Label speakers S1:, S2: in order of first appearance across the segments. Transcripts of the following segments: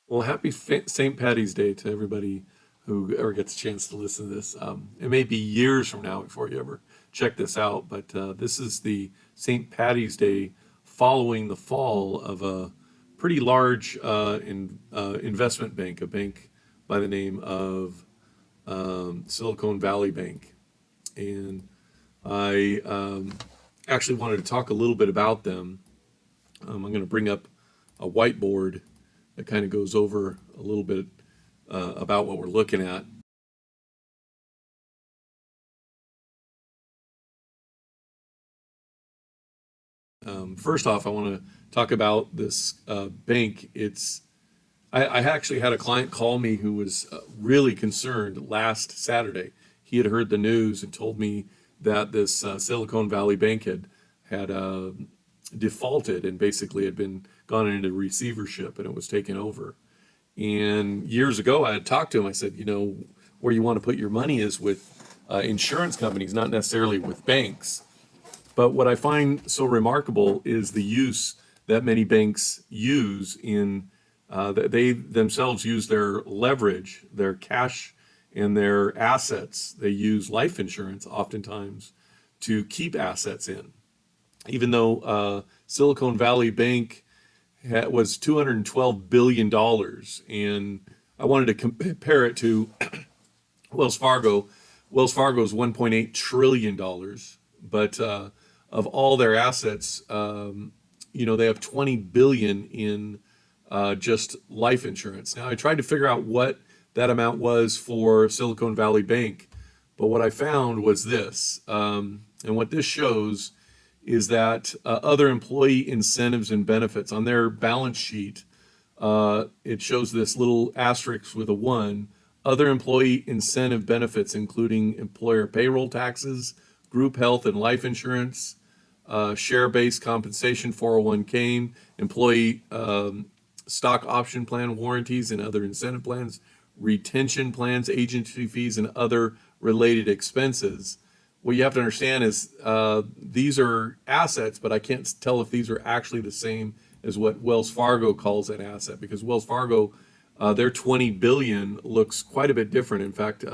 S1: Well, happy St. Patty's Day to everybody who ever gets a chance to listen to this. It may be years from now before you ever check this out, but this is the St. Patty's Day following the fall of a pretty large investment bank, a bank by the name of Silicon Valley Bank. And I actually wanted to talk a little bit about them. I'm going to bring up a whiteboard that kind of goes over a little bit about what we're looking at. First off, I want to talk about this bank. I actually had a client call me who was really concerned last Saturday. He had heard the news and told me that this Silicon Valley Bank had defaulted and basically had been gone into receivership and it was taken over. And years ago, I had talked to him. I said, where you want to put your money is with insurance companies, not necessarily with banks. But what I find so remarkable is the use that many banks use in that they themselves use their leverage, their cash, and their assets. They use life insurance oftentimes to keep assets in. Even though Silicon Valley Bank was $212 billion, and I wanted to compare it to Wells Fargo. Wells Fargo is $1.8 trillion, but of all their assets, they have 20 billion in just life insurance. Now, I tried to figure out what that amount was for Silicon Valley Bank, but what I found was this, and what this shows is that other employee incentives and benefits on their balance sheet, it shows this little asterisk with a one. Other employee incentive benefits, including employer payroll taxes, group health and life insurance, share-based compensation, 401k, employee stock option plan warranties and other incentive plans, retention plans, agency fees, and other related expenses. What you have to understand is these are assets, but I can't tell if these are actually the same as what Wells Fargo calls an asset, because Wells Fargo, their 20 billion looks quite a bit different. In fact,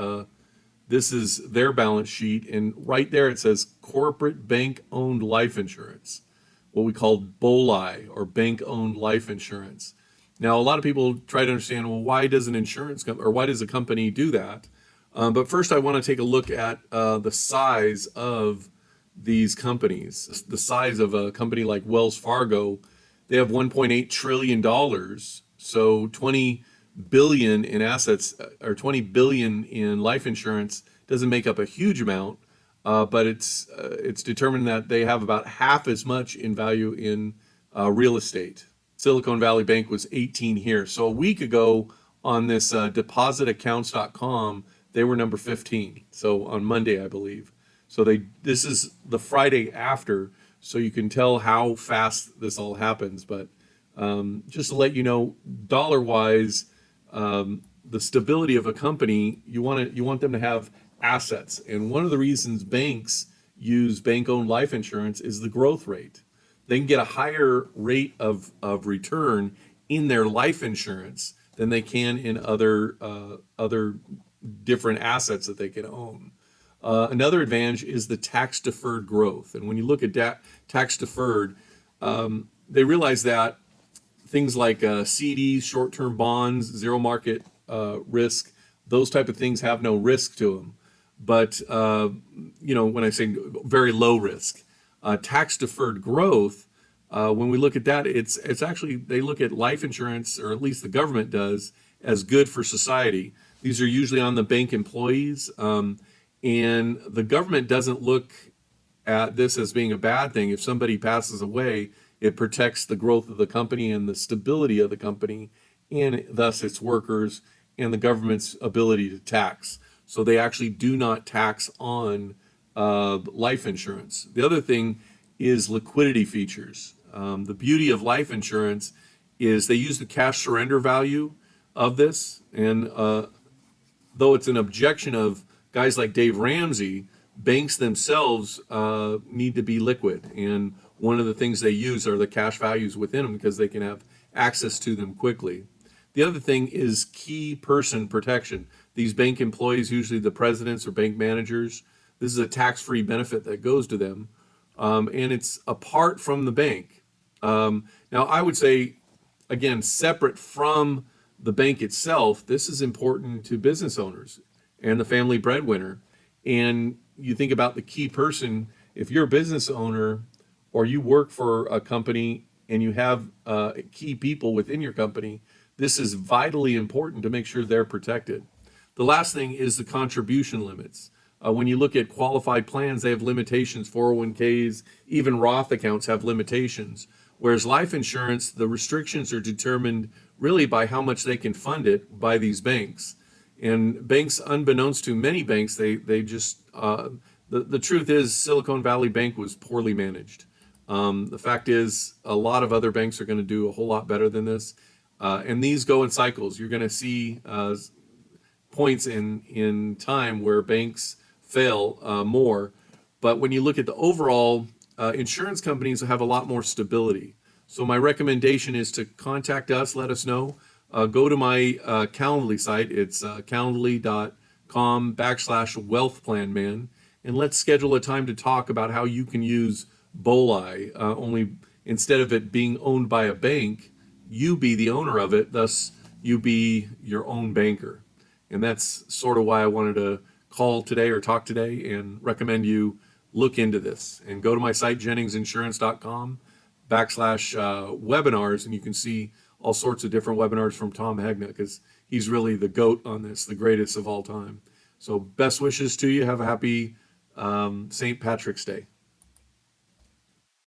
S1: this is their balance sheet, and right there it says corporate bank-owned life insurance, what we call BOLI, or bank-owned life insurance. Now, a lot of people try to understand, well, why does an insurance company or why does a company do that? But first, I want to take a look at the size of these companies. The size of a company like Wells Fargo, they have $1.8 trillion dollars. So 20 billion in assets or 20 billion in life insurance doesn't make up a huge amount, but it's determined that they have about half as much in value in real estate. Silicon Valley Bank was 18 here. So a week ago on this depositaccounts.com, they were number 15. So on Monday, I believe. So this is the Friday after, so you can tell how fast this all happens. But just to let you know, dollar wise, the stability of a company, you want them to have assets. And one of the reasons banks use bank-owned life insurance is the growth rate. They can get a higher rate of return in their life insurance than they can in other different assets that they can own. Another advantage is the tax deferred growth. And when you look at tax deferred, they realize that things like CDs, short-term bonds, zero market risk, those type of things have no risk to them. But when I say very low risk, tax deferred growth, when we look at that, it's actually they look at life insurance, or at least the government does, as good for society. These are usually on the bank employees, and the government doesn't look at this as being a bad thing. If somebody passes away, it protects the growth of the company and the stability of the company, and thus its workers and the government's ability to tax. So they actually do not tax on life insurance. The other thing is liquidity features. The beauty of life insurance is they use the cash surrender value of this, and though it's an objection of guys like Dave Ramsey, banks themselves need to be liquid. And one of the things they use are the cash values within them because they can have access to them quickly. The other thing is key person protection. These bank employees, usually the presidents or bank managers, this is a tax-free benefit that goes to them, and it's apart from the bank. Now, I would say, again, separate from the bank itself, this is important to business owners and the family breadwinner. And you think about the key person, if you're a business owner or you work for a company and you have key people within your company, this is vitally important to make sure they're protected. The last thing is the contribution limits. When you look at qualified plans, they have limitations. 401ks, even Roth accounts have limitations. Whereas life insurance, the restrictions are determined really by how much they can fund it by these banks. And banks, unbeknownst to many banks, they just the truth is Silicon Valley Bank was poorly managed. The fact is, a lot of other banks are going to do a whole lot better than this, and these go in cycles. You're going to see points in time where banks fail more, but when you look at the overall, insurance companies have a lot more stability. So my recommendation is to contact us, let us know. Go to my Calendly site. It's calendly.com/wealthplanman, and let's schedule a time to talk about how you can use BOLI. Only instead of it being owned by a bank, you be the owner of it. Thus, you be your own banker. And that's sort of why I wanted to call today or talk today and recommend you look into this and go to my site, jenningsinsurance.com/webinars, and you can see all sorts of different webinars from Tom Hegna because he's really the GOAT on this, the greatest of all time. So best wishes to you. Have a happy St. Patrick's Day.